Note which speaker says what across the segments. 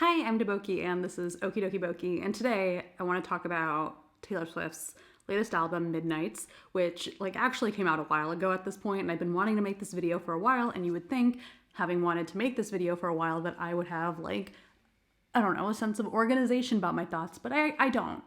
Speaker 1: Hi, I'm Deboki, and this is Okie Dokie Boki, and today I want to talk about Taylor Swift's latest album, Midnights, which actually came out a while ago at this point, and I've been wanting to make this video for a while, and you would think, having wanted to make this video for a while, that I would have I don't know, a sense of organization about my thoughts, but I don't.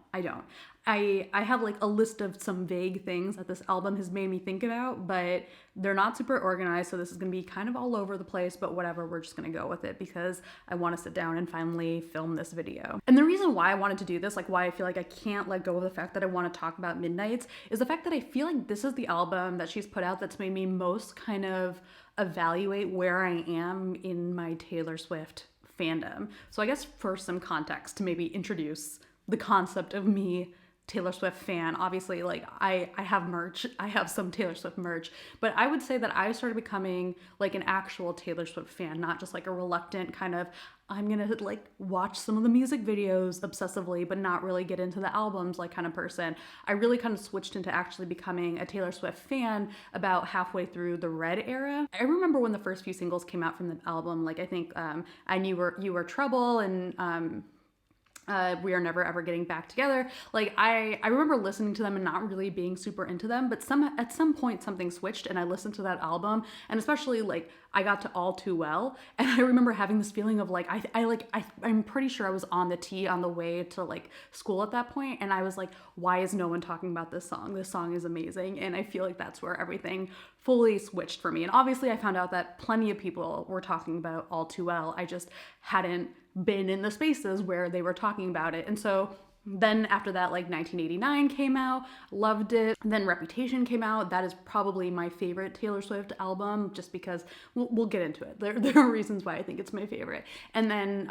Speaker 1: I have a list of some vague things that this album has made me think about, but they're not super organized, so this is going to be kind of all over the place, but whatever, we're just going to go with it because I want to sit down and finally film this video. And the reason why I wanted to do this, why I feel like I can't let go of the fact that I want to talk about Midnights, is the fact that I feel like this is the album that she's put out that's made me most kind of evaluate where I am in my Taylor Swift fandom. So I guess for some context to maybe introduce the concept of me, Taylor Swift fan, obviously I have merch, I have some Taylor Swift merch, but I would say that I started becoming an actual Taylor Swift fan, not just a reluctant kind of, I'm gonna watch some of the music videos obsessively, but not really get into the albums kind of person. I really kind of switched into actually becoming a Taylor Swift fan about halfway through the Red era. I remember when the first few singles came out from the album, I think I Knew You Were Trouble and We Are Never Ever Getting Back Together. I remember listening to them and not really being super into them, but at some point something switched and I listened to that album, and especially I got to All Too Well, and I remember having this feeling of I'm pretty sure I was on the T on the way to school at that point, and I was why is no one talking about this song? This song is amazing, and I feel like that's where everything fully switched for me. And obviously I found out that plenty of people were talking about All Too Well. I just hadn't been in the spaces where they were talking about it. And so then after that, 1989 came out, loved it. And then Reputation came out. That is probably my favorite Taylor Swift album, just because we'll get into it. There are reasons why I think it's my favorite. And then,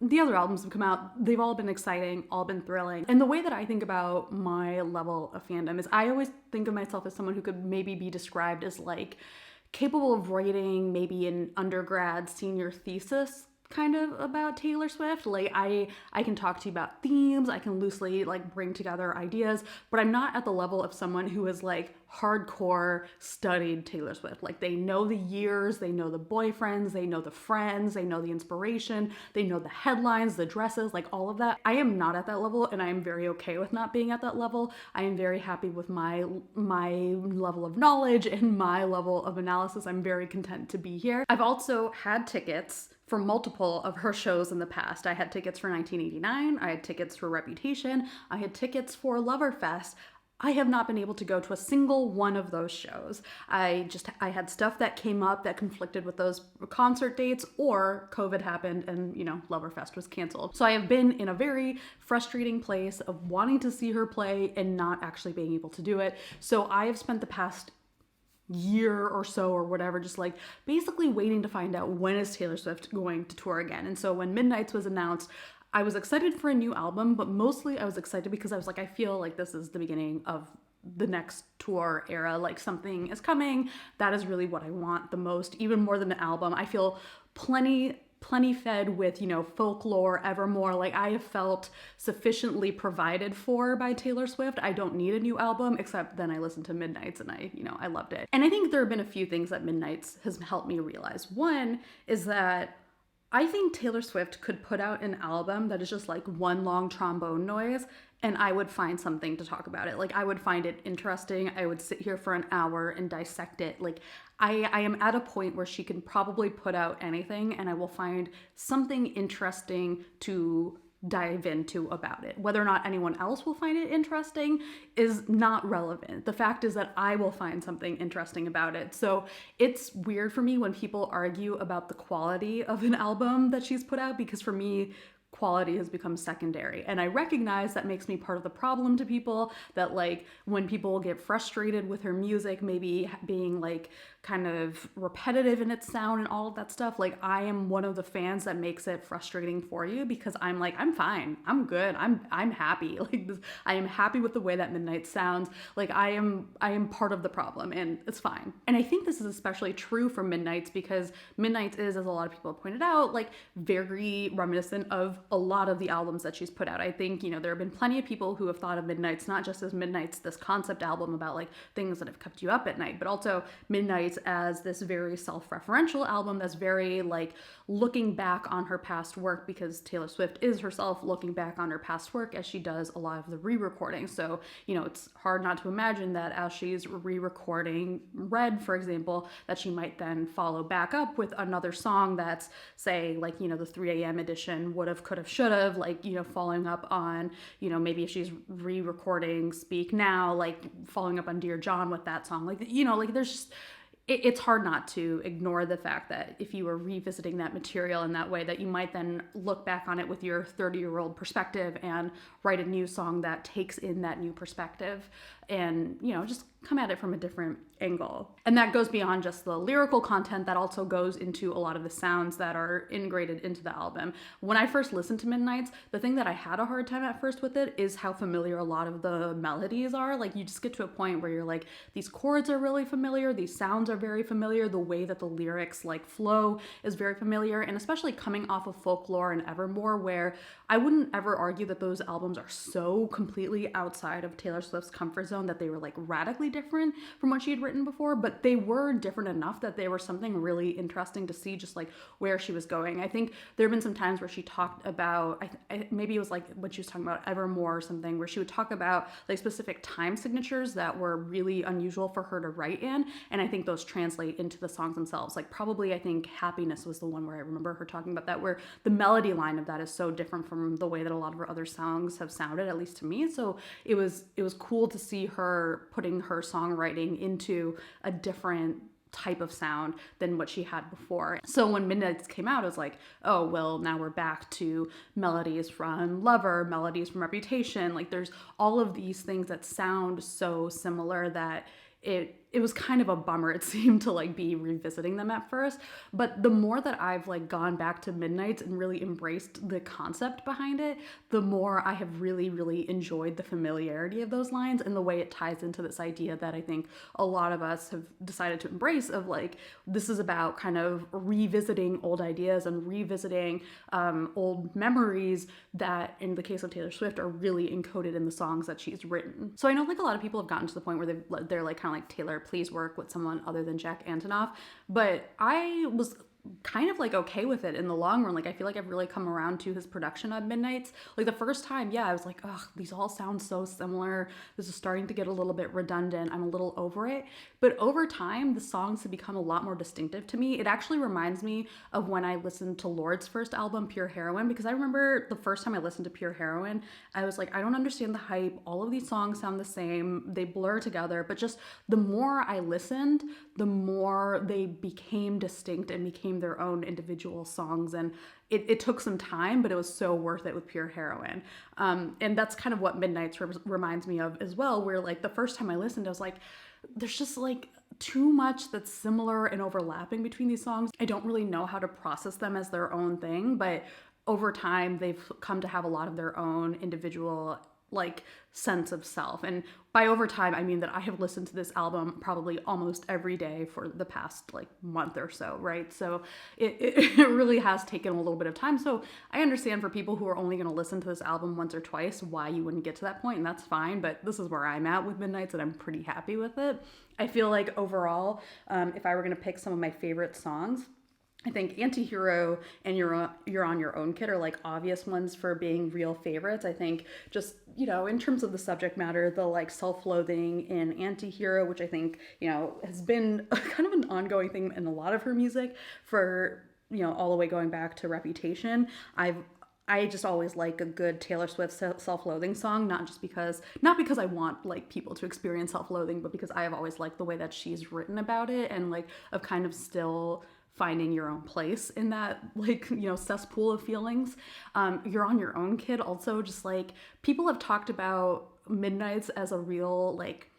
Speaker 1: the other albums have come out. They've all been exciting, all been thrilling. And the way that I think about my level of fandom is I always think of myself as someone who could maybe be described as capable of writing maybe an undergrad senior thesis kind of about Taylor Swift. I can talk to you about themes, I can loosely bring together ideas, but I'm not at the level of someone who is hardcore studied Taylor Swift. They know the years, they know the boyfriends, they know the friends, they know the inspiration, they know the headlines, the dresses, all of that. I am not at that level, and I am very okay with not being at that level. I am very happy with my level of knowledge and my level of analysis. I'm very content to be here. I've also had tickets for multiple of her shows in the past. I had tickets for 1989, I had tickets for Reputation, I had tickets for Loverfest. I have not been able to go to a single one of those shows. I had stuff that came up that conflicted with those concert dates, or COVID happened and, Loverfest was canceled. So I have been in a very frustrating place of wanting to see her play and not actually being able to do it. So I have spent the past year or so or whatever just basically waiting to find out when is Taylor Swift going to tour again. And so when Midnights was announced, I was excited for a new album, but mostly I was excited because I was I feel like this is the beginning of the next tour era. Something is coming. That is really what I want the most, even more than an album. I feel plenty fed with, Folklore, Evermore. I have felt sufficiently provided for by Taylor Swift. I don't need a new album, except then I listened to Midnights and I loved it. And I think there have been a few things that Midnights has helped me realize. One is that I think Taylor Swift could put out an album that is just one long trombone noise, and I would find something to talk about it. I would find it interesting. I would sit here for an hour and dissect it. I am at a point where she can probably put out anything and I will find something interesting to dive into about it. Whether or not anyone else will find it interesting is not relevant. The fact is that I will find something interesting about it. So it's weird for me when people argue about the quality of an album that she's put out, because for me, quality has become secondary. And I recognize that makes me part of the problem to people, that when people get frustrated with her music, maybe being kind of repetitive in its sound and all of that stuff, I am one of the fans that makes it frustrating for you, because I'm I'm fine, I'm good, I'm happy. I am happy with the way that Midnight sounds. I am part of the problem, and it's fine. And I think this is especially true for Midnights, because Midnights is, as a lot of people have pointed out, very reminiscent of a lot of the albums that she's put out. I think, you know, there have been plenty of people who have thought of Midnights not just as Midnights, this concept album about like things that have kept you up at night, but also Midnights as this very self-referential album that's very like looking back on her past work, because Taylor Swift is herself looking back on her past work as she does a lot of the re-recording. So, you know, it's hard not to imagine that as she's re-recording Red, for example, that she might then follow back up with another song that's, say, like, you know, the 3 a.m. edition, would've, could've, should've, like, you know, following up on, you know, maybe if she's re-recording Speak Now, like following up on Dear John with that song, like, you know, like there's just, it's hard not to ignore the fact that if you were revisiting that material in that way, that you might then look back on it with your 30-year-old perspective and write a new song that takes in that new perspective and, you know, just come at it from a different angle. And that goes beyond just the lyrical content, that also goes into a lot of the sounds that are integrated into the album. When I first listened to Midnights, the thing that I had a hard time at first with it is how familiar a lot of the melodies are. Like, you just get to a point where you're like, these chords are really familiar, these sounds are very familiar, the way that the lyrics like flow is very familiar, and especially coming off of Folklore and Evermore, where I wouldn't ever argue that those albums are so completely outside of Taylor Swift's comfort zone that they were like radically different from what she had written before, but they were different enough that they were something really interesting to see, just like where she was going. I think there have been some times where she talked about, maybe it was like when she was talking about Evermore or something, where she would talk about like specific time signatures that were really unusual for her to write in, and I think those translate into the songs themselves. Like, probably I think Happiness was the one where I remember her talking about that, where the melody line of that is so different from the way that a lot of her other songs have sounded, at least to me. So it was cool to see her putting her songwriting into a different type of sound than what she had before. So when Midnights came out, it was like, oh, well, now we're back to melodies from Lover, melodies from Reputation. Like, there's all of these things that sound so similar that it was kind of a bummer, it seemed, to like be revisiting them at first. But the more that I've like gone back to Midnights and really embraced the concept behind it, the more I have really, really enjoyed the familiarity of those lines and the way it ties into this idea that I think a lot of us have decided to embrace, of like, this is about kind of revisiting old ideas and revisiting old memories that, in the case of Taylor Swift, are really encoded in the songs that she's written. So I know like a lot of people have gotten to the point where they're like kind of like, Taylor, please work with someone other than Jack Antonoff. But I was kind of like okay with it in the long run. Like, I feel like I've really come around to his production on Midnights. Like, the first time, yeah, I was like, ugh, these all sound so similar. This is starting to get a little bit redundant. I'm a little over it. But over time, the songs have become a lot more distinctive to me. It actually reminds me of when I listened to Lord's first album, Pure Heroine, because I remember the first time I listened to Pure Heroine, I was like, I don't understand the hype. All of these songs sound the same. They blur together. But just the more I listened, the more they became distinct and became their own individual songs. And it took some time, but it was so worth it with Pure Heroine. And that's kind of what Midnights reminds me of as well, where like the first time I listened, I was like, there's just like too much that's similar and overlapping between these songs. I don't really know how to process them as their own thing, but over time they've come to have a lot of their own individual like sense of self. And by over time, I mean that I have listened to this album probably almost every day for the past like month or so, right? So it really has taken a little bit of time. So I understand for people who are only going to listen to this album once or twice why you wouldn't get to that point, and that's fine. But this is where I'm at with Midnights, and I'm pretty happy with it. I feel like overall, if I were going to pick some of my favorite songs, I think Antihero and You're on Your Own, Kid are like obvious ones for being real favorites. I think just, you know, in terms of the subject matter, the like self-loathing in Antihero, which I think, you know, has been kind of an ongoing thing in a lot of her music for, you know, all the way going back to Reputation. I just always like a good Taylor Swift self-loathing song, not because I want like people to experience self-loathing, but because I have always liked the way that she's written about it, and like of kind of still finding your own place in that, like, you know, cesspool of feelings. You're on Your Own, Kid, also just like, people have talked about Midnights as a real like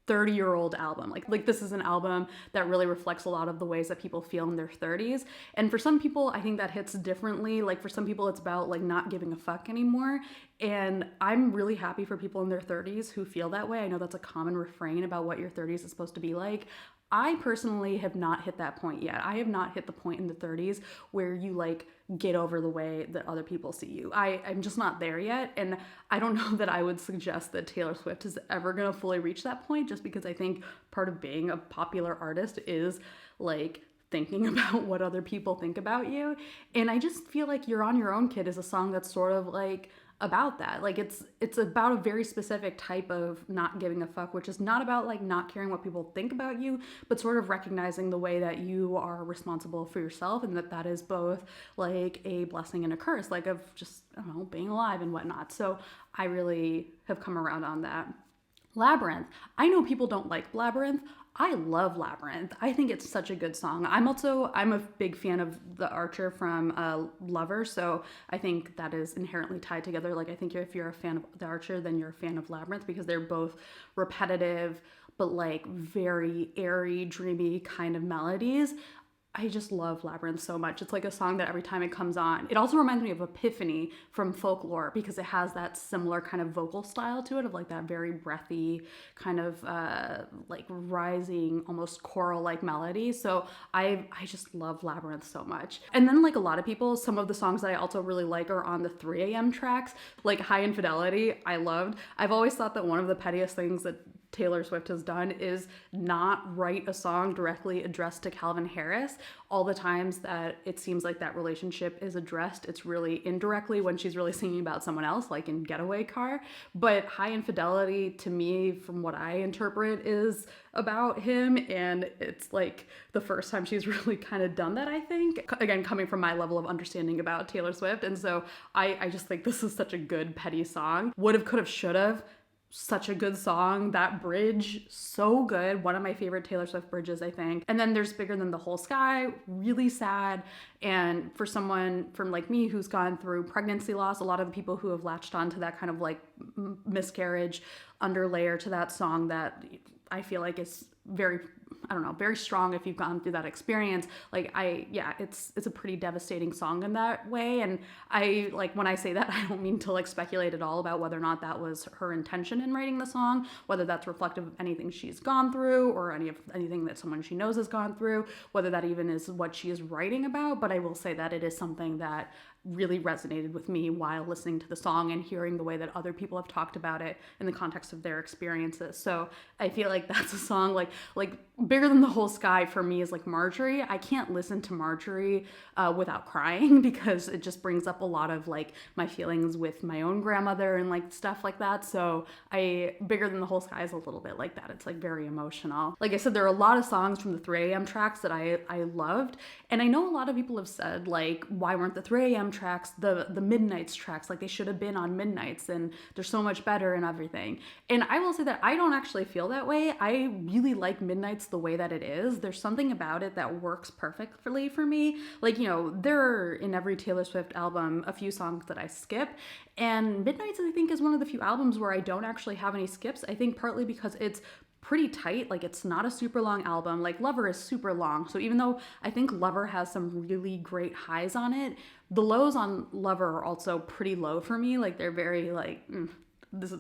Speaker 1: 30-year-old album. Like this is an album that really reflects a lot of the ways that people feel in their 30s. And for some people, I think that hits differently. Like, for some people, it's about like not giving a fuck anymore. And I'm really happy for people in their 30s who feel that way. I know that's a common refrain about what your 30s is supposed to be like. I personally have not hit that point yet. I have not hit the point in the 30s where you like get over the way that other people see you. I'm just not there yet. And I don't know that I would suggest that Taylor Swift is ever going to fully reach that point, just because I think part of being a popular artist is like thinking about what other people think about you. And I just feel like You're on Your Own, Kid is a song that's sort of like about that. Like it's about a very specific type of not giving a fuck, which is not about like not caring what people think about you, but sort of recognizing the way that you are responsible for yourself, and that is both like a blessing and a curse, like of just, I don't know, being alive and whatnot. So I really have come around on that. Labyrinth. I know people don't like Labyrinth. I love Labyrinth. I think it's such a good song. I'm a big fan of The Archer from Lover, so I think that is inherently tied together. Like I think if you're a fan of The Archer, then you're a fan of Labyrinth, because they're both repetitive but like very airy, dreamy kind of melodies. I just love Labyrinth so much. It's like a song that every time it comes on, it also reminds me of Epiphany from Folklore, because it has that similar kind of vocal style to it, of like that very breathy kind of like rising, almost choral like melody. So I just love Labyrinth so much. And then like a lot of people, some of the songs that I also really like are on the 3 a.m. tracks, like High Infidelity. I loved. I've always thought that one of the pettiest things that Taylor Swift has done is not write a song directly addressed to Calvin Harris. All the times that it seems like that relationship is addressed, it's really indirectly when she's really singing about someone else, like in Getaway Car. But High Infidelity, to me, from what I interpret, is about him, and it's like the first time she's really kind of done that, I think. Again, coming from my level of understanding about Taylor Swift. And so I just think this is such a good, petty song. Would've, could've, should've. Such a good song. That bridge, so good. One of my favorite Taylor Swift bridges, I think. And then there's Bigger Than the Whole Sky, really sad. And for someone from like me who's gone through pregnancy loss, a lot of the people who have latched onto that kind of like miscarriage underlayer to that song, that I feel like is very, I don't know, very strong if you've gone through that experience. Like it's a pretty devastating song in that way. And I, like, when I say that, I don't mean to like speculate at all about whether or not that was her intention in writing the song, whether that's reflective of anything she's gone through or anything that someone she knows has gone through, whether that even is what she is writing about. But I will say that it is something that really resonated with me while listening to the song and hearing the way that other people have talked about it in the context of their experiences. So I feel like that's a song like Bigger Than the Whole Sky for me is like Marjorie. I can't listen to Marjorie without crying, because it just brings up a lot of like my feelings with my own grandmother and like stuff like that. So Bigger Than the Whole Sky is a little bit like that. It's like very emotional. Like I said, there are a lot of songs from the 3 a.m. tracks that I loved. And I know a lot of people have said like, why weren't the 3 a.m. tracks the Midnights tracks? Like they should have been on Midnights and they're so much better and everything. And I will say that I don't actually feel that way. I really like Midnights the way that it is. There's something about it that works perfectly for me. Like, you know, there are in every Taylor Swift album a few songs that I skip, and Midnights, I think, is one of the few albums where I don't actually have any skips. I think partly because it's pretty tight. Like it's not a super long album. Like Lover is super long. So even though I think Lover has some really great highs on it, the lows on Lover are also pretty low for me. Like they're very like, this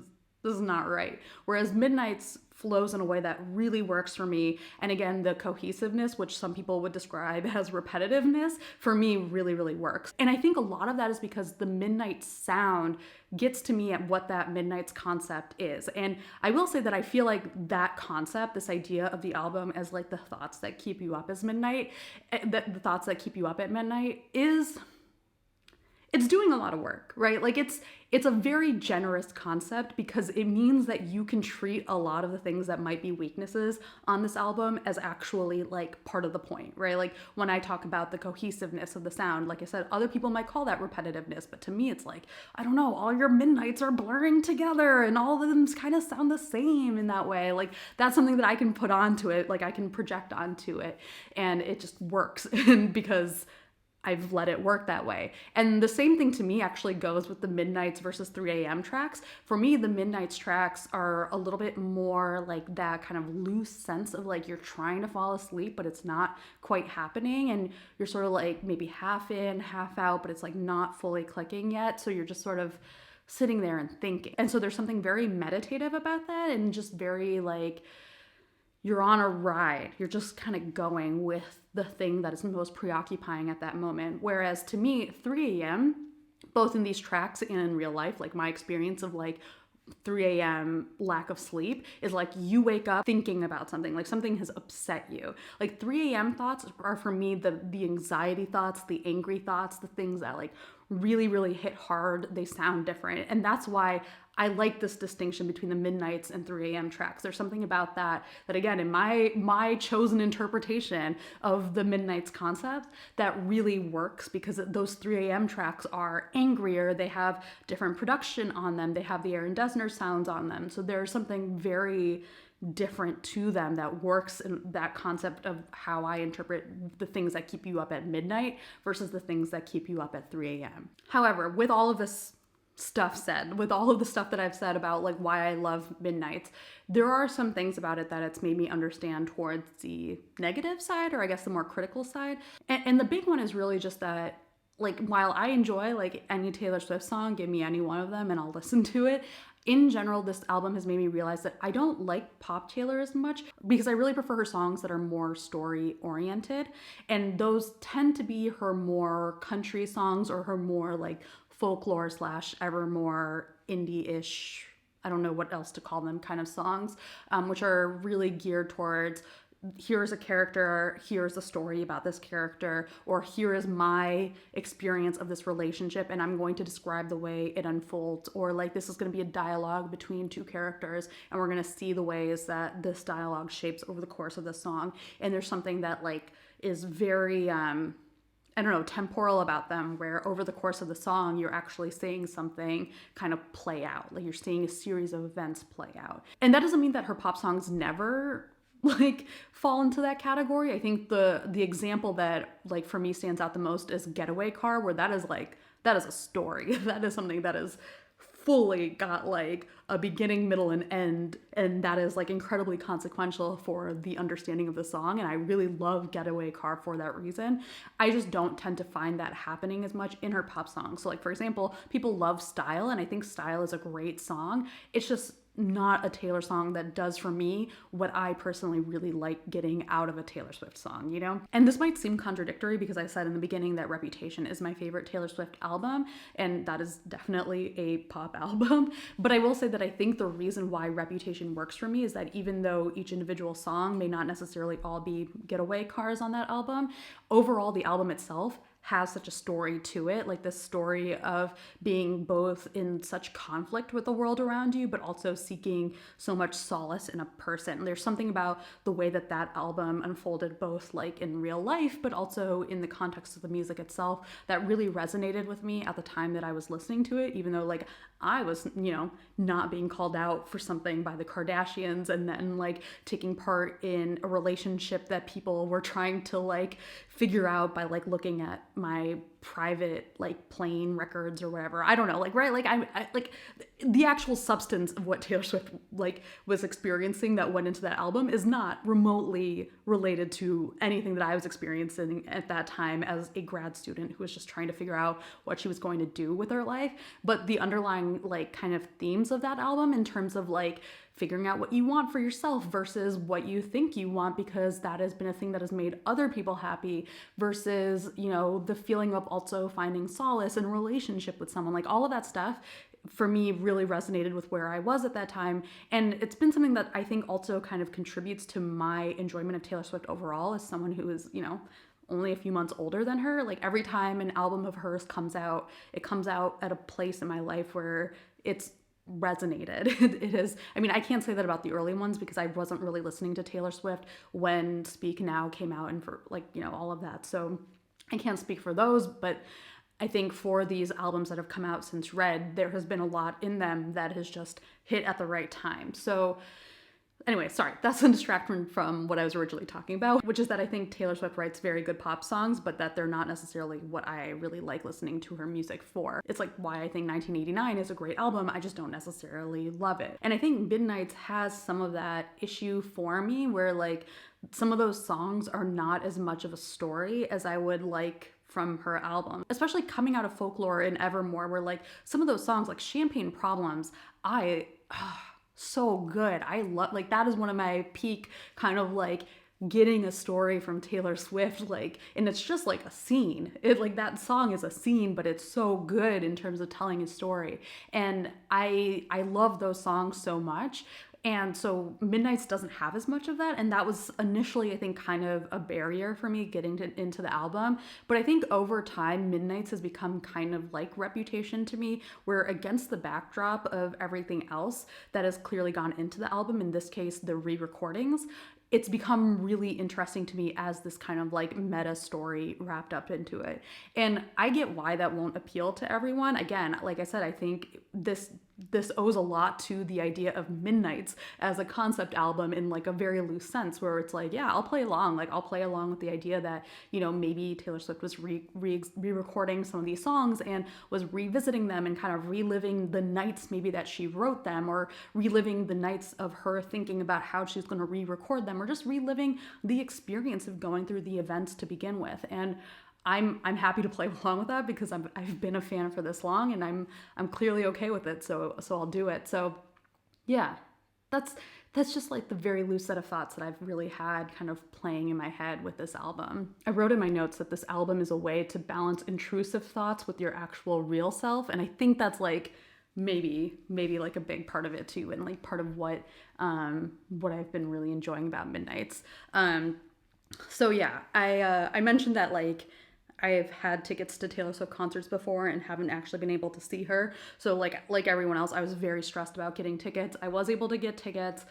Speaker 1: is not right. Whereas Midnights flows in a way that really works for me. And again, the cohesiveness, which some people would describe as repetitiveness, for me really, really works. And I think a lot of that is because the Midnight sound gets to me at what that Midnights concept is. And I will say that I feel like that concept, this idea of the album as like the thoughts that keep you up as midnight, the thoughts that keep you up at midnight, it's doing a lot of work, right? Like it's a very generous concept, because it means that you can treat a lot of the things that might be weaknesses on this album as actually like part of the point, right? Like when I talk about the cohesiveness of the sound, like I said, other people might call that repetitiveness, but to me it's like, I don't know, all your midnights are blurring together and all of them kind of sound the same in that way. Like that's something that I can put onto it, like I can project onto it, and it just works because I've let it work that way. And the same thing to me actually goes with the Midnights versus 3 a.m. tracks. For me, the Midnights tracks are a little bit more like that kind of loose sense of like you're trying to fall asleep, but it's not quite happening. And you're sort of like maybe half in, half out, but it's like not fully clicking yet. So you're just sort of sitting there and thinking. And so there's something very meditative about that, and just very like, you're on a ride. You're just kind of going with the thing that is most preoccupying at that moment. Whereas to me, 3 a.m., both in these tracks and in real life, like my experience of like 3 a.m. lack of sleep is like you wake up thinking about something, like something has upset you. Like 3 a.m. thoughts are for me the anxiety thoughts, the angry thoughts, the things that like really, really hit hard. They sound different. And that's why I like this distinction between the Midnights and 3 a.m. tracks. There's something about that again, in my chosen interpretation of the Midnights concept, that really works, because those 3 a.m. tracks are angrier. They have different production on them. They have the Aaron Dessner sounds on them. So there's something very different to them that works in that concept of how I interpret the things that keep you up at midnight versus the things that keep you up at 3 a.m. However, with all of this stuff said, with all of the stuff that I've said about like why I love Midnights, there are some things about it that it's made me understand towards the negative side, or I guess the more critical side. And the big one is really just that, like, while I enjoy like any Taylor Swift song, give me any one of them and I'll listen to it, in general, this album has made me realize that I don't like pop Taylor as much, because I really prefer her songs that are more story oriented. And those tend to be her more country songs, or her more like folklore / ever more indie-ish, I don't know what else to call them, kind of songs, which are really geared towards, here's a character, here's a story about this character, or here is my experience of this relationship and I'm going to describe the way it unfolds, or like this is going to be a dialogue between two characters and we're going to see the ways that this dialogue shapes over the course of the song. And there's something that like is very I don't know, temporal about them, where over the course of the song, you're actually seeing something kind of play out. Like you're seeing a series of events play out. And that doesn't mean that her pop songs never like fall into that category. I think the example that like for me stands out the most is Getaway Car, where that is a story. That is something that is fully got like a beginning, middle, and end, and that is like incredibly consequential for the understanding of the song. And I really love Getaway Car for that reason. I just don't tend to find that happening as much in her pop songs. So like, for example, people love Style, and I think Style is a great song. It's just not a Taylor song that does for me what I personally really like getting out of a Taylor Swift song, you know? And this might seem contradictory, because I said in the beginning that Reputation is my favorite Taylor Swift album, and that is definitely a pop album. But I will say that I think the reason why Reputation works for me is that even though each individual song may not necessarily all be getaway cars on that album, overall the album itself has such a story to it, like this story of being both in such conflict with the world around you, but also seeking so much solace in a person. There's something about the way that that album unfolded, both like in real life, but also in the context of the music itself, that really resonated with me at the time that I was listening to it, even though like I was, you know, not being called out for something by the Kardashians, and then like taking part in a relationship that people were trying to like figure out by like looking at my private like plane records or whatever. I don't know, like, right, like I like the actual substance of what Taylor Swift like was experiencing that went into that album is not remotely related to anything that I was experiencing at that time as a grad student who was just trying to figure out what she was going to do with her life. But the underlying like kind of themes of that album, in terms of like figuring out what you want for yourself versus what you think you want, because that has been a thing that has made other people happy, versus, you know, the feeling of also finding solace in a relationship with someone, like all of that stuff for me really resonated with where I was at that time. And it's been something that I think also kind of contributes to my enjoyment of Taylor Swift overall, as someone who is, you know, only a few months older than her. Like every time an album of hers comes out, it comes out at a place in my life where it's resonated. It is, I mean, I can't say that about the early ones, because I wasn't really listening to Taylor Swift when Speak Now came out and for like, you know, all of that. So I can't speak for those, but I think for these albums that have come out since Red, there has been a lot in them that has just hit at the right time. So anyway, sorry, that's a distraction from what I was originally talking about, which is that I think Taylor Swift writes very good pop songs, but that they're not necessarily what I really like listening to her music for. It's like why I think 1989 is a great album, I just don't necessarily love it. And I think Midnights has some of that issue for me, where like some of those songs are not as much of a story as I would like from her album, especially coming out of Folklore and Evermore, where like some of those songs like Champagne Problems, so good. I love, like, that is one of my peak kind of like getting a story from Taylor Swift, like, and it's just like a scene. It, like, that song is a scene, but it's so good in terms of telling a story. And I love those songs so much. And so Midnights doesn't have as much of that. And that was initially, I think, kind of a barrier for me getting into the album. But I think over time, Midnights has become kind of like Reputation to me, where against the backdrop of everything else that has clearly gone into the album, in this case, the re recordings, it's become really interesting to me as this kind of like meta story wrapped up into it. And I get why that won't appeal to everyone. Again, like I said, I think this owes a lot to the idea of Midnights as a concept album in like a very loose sense, where it's like, yeah, I'll play along. Like, I'll play along with the idea that, you know, maybe Taylor Swift was re-recording some of these songs and was revisiting them and kind of reliving the nights maybe that she wrote them, or reliving the nights of her thinking about how she's going to re-record them, or just reliving the experience of going through the events to begin with. And I'm happy to play along with that because I've been a fan for this long, and I'm clearly okay with it. So I'll do it. So yeah, that's just like the very loose set of thoughts that I've really had kind of playing in my head with this album. I wrote in my notes that this album is a way to balance intrusive thoughts with your actual real self, and I think that's like maybe like a big part of it too, and like part of what I've been really enjoying about Midnights. So yeah, I mentioned that like I've had tickets to Taylor Swift concerts before and haven't actually been able to see her. So like everyone else, I was very stressed about getting tickets. I was able to get tickets.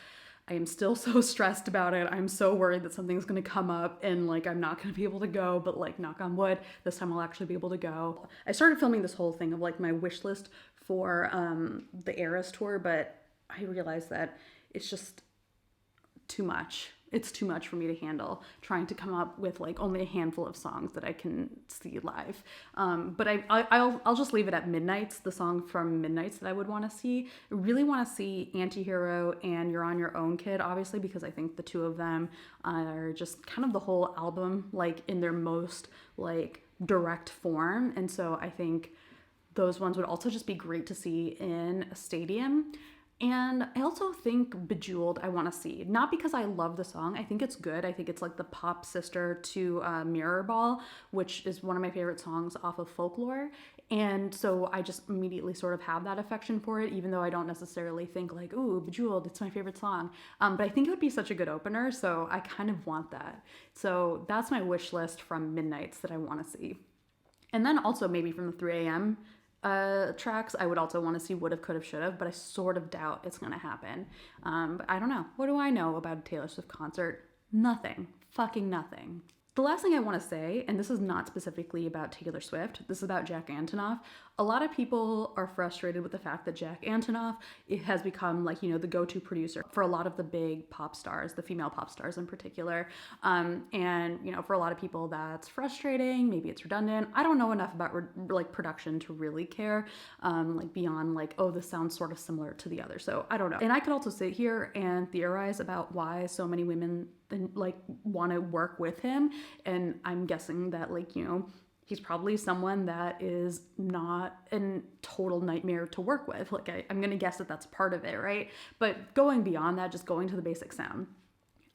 Speaker 1: I am still so stressed about it. I'm so worried that something's going to come up and like I'm not going to be able to go, but like knock on wood, this time I'll actually be able to go. I started filming this whole thing of like my wish list for the Eras tour, but I realized that it's just too much. It's too much for me to handle, trying to come up with like only a handful of songs that I can see live. But I'll just leave it at Midnights, the song from Midnights that I would want to see. I really want to see Antihero and You're on Your Own, Kid, obviously, because I think the two of them are just kind of the whole album, like in their most like direct form. And so I think those ones would also just be great to see in a stadium. And I also think Bejeweled I want to see. Not because I love the song. I think it's good. I think it's like the pop sister to Mirrorball, which is one of my favorite songs off of Folklore. And so I just immediately sort of have that affection for it, even though I don't necessarily think like, ooh, Bejeweled, it's my favorite song. But I think it would be such a good opener, so I kind of want that. So that's my wish list from Midnights that I want to see. And then also maybe from the 3 a.m. Tracks, I would also want to see Would've, Could've, Should've, but I sort of doubt it's going to happen. But I don't know. What do I know about a Taylor Swift concert? Nothing. Fucking nothing. The last thing I want to say, and this is not specifically about Taylor Swift, this is about Jack Antonoff. A lot of people are frustrated with the fact that Jack Antonoff has become like, you know, the go-to producer for a lot of the big pop stars, the female pop stars in particular. And, you know, for a lot of people that's frustrating, maybe it's redundant. I don't know enough about like production to really care, like beyond like, oh, this sounds sort of similar to the other. So I don't know. And I could also sit here and theorize about why so many women like want to work with him. And I'm guessing that like, you know, he's probably someone that is not a total nightmare to work with. Like I'm going to guess that that's part of it, right? But going beyond that, just going to the basic sound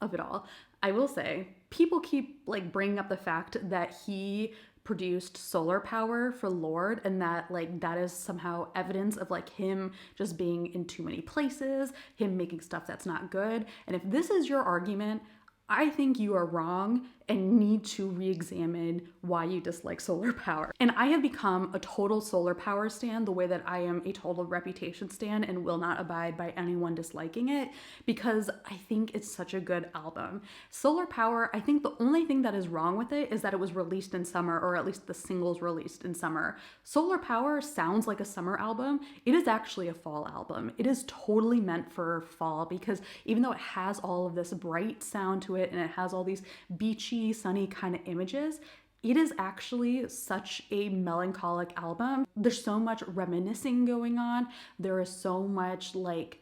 Speaker 1: of it all, I will say people keep like bringing up the fact that he produced Solar Power for Lorde, and that like that is somehow evidence of like him just being in too many places, him making stuff that's not good. And if this is your argument, I think you are wrong and need to re-examine why you dislike Solar Power. And I have become a total Solar Power stan the way that I am a total Reputation stan and will not abide by anyone disliking it, because I think it's such a good album. Solar Power, I think the only thing that is wrong with it is that it was released in summer, or at least the singles released in summer. Solar Power sounds like a summer album. It is actually a fall album. It is totally meant for fall, because even though it has all of this bright sound to it and it has all these beachy, sunny kind of images, it is actually such a melancholic album. There's so much reminiscing going on. There is so much like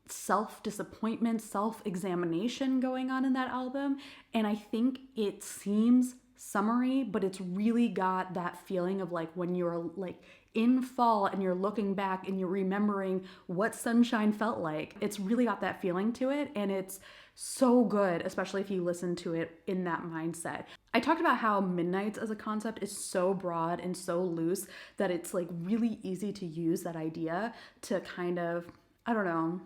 Speaker 1: self-disappointment, self-examination going on in that album. And I think it seems summery, but it's really got that feeling of like when you're like in fall and you're looking back and you're remembering what sunshine felt like. It's really got that feeling to it, and it's so good, especially if you listen to it in that mindset. I talked about how Midnights as a concept is so broad and so loose that it's like really easy to use that idea to kind of, I don't know,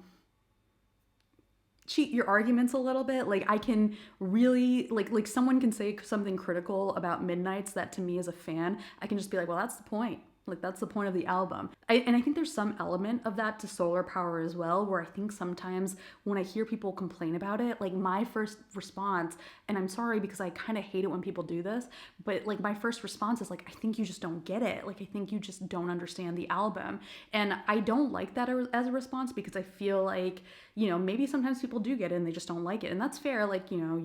Speaker 1: cheat your arguments a little bit. Like I can really like someone can say something critical about Midnights that to me as a fan, I can just be like, well, that's the point. Like that's the point of the album. And I think there's some element of that to Solar Power as well, where I think sometimes when I hear people complain about it, like my first response, and I'm sorry because I kind of hate it when people do this, but like my first response is like, I think you just don't get it. Like I think you just don't understand the album. And I don't like that as a response because I feel like, you know, maybe sometimes people do get it and they just don't like it. And that's fair. Like, you know,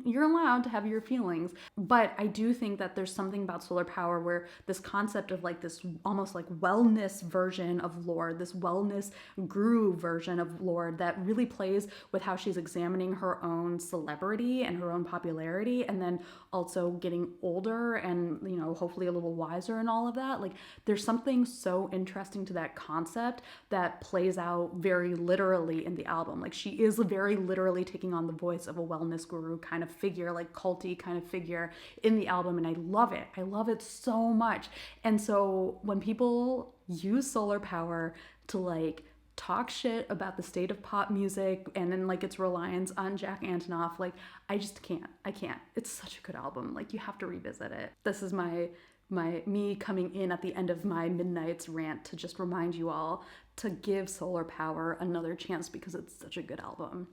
Speaker 1: you're allowed to have your feelings. But I do think that there's something about Solar Power where this concept of like this almost like wellness version of Lorde, this wellness guru version of Lorde that really plays with how she's examining her own celebrity and her own popularity, and then also getting older and, you know, hopefully a little wiser and all of that. Like there's something so interesting to that concept that plays out very literally in the album. Like she is very literally taking on the voice of a wellness guru kind of figure, like culty kind of figure in the album, and I love it. I love it so much. And so when people use Solar Power to like talk shit about the state of pop music and then like its reliance on Jack Antonoff, like I just can't. I can't. It's such a good album. Like you have to revisit it. This is my me coming in at the end of my Midnights rant to just remind you all to give Solar Power another chance because it's such a good album.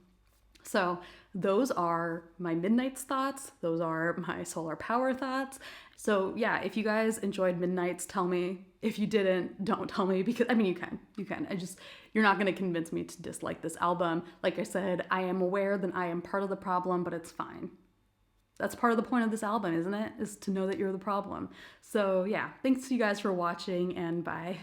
Speaker 1: So those are my Midnights thoughts. Those are my Solar Power thoughts. So yeah, if you guys enjoyed Midnights, tell me. If you didn't, don't tell me, because I mean, you can. You're not going to convince me to dislike this album. Like I said, I am aware that I am part of the problem, but it's fine. That's part of the point of this album, isn't it? Is to know that you're the problem. So yeah, thanks to you guys for watching, and bye.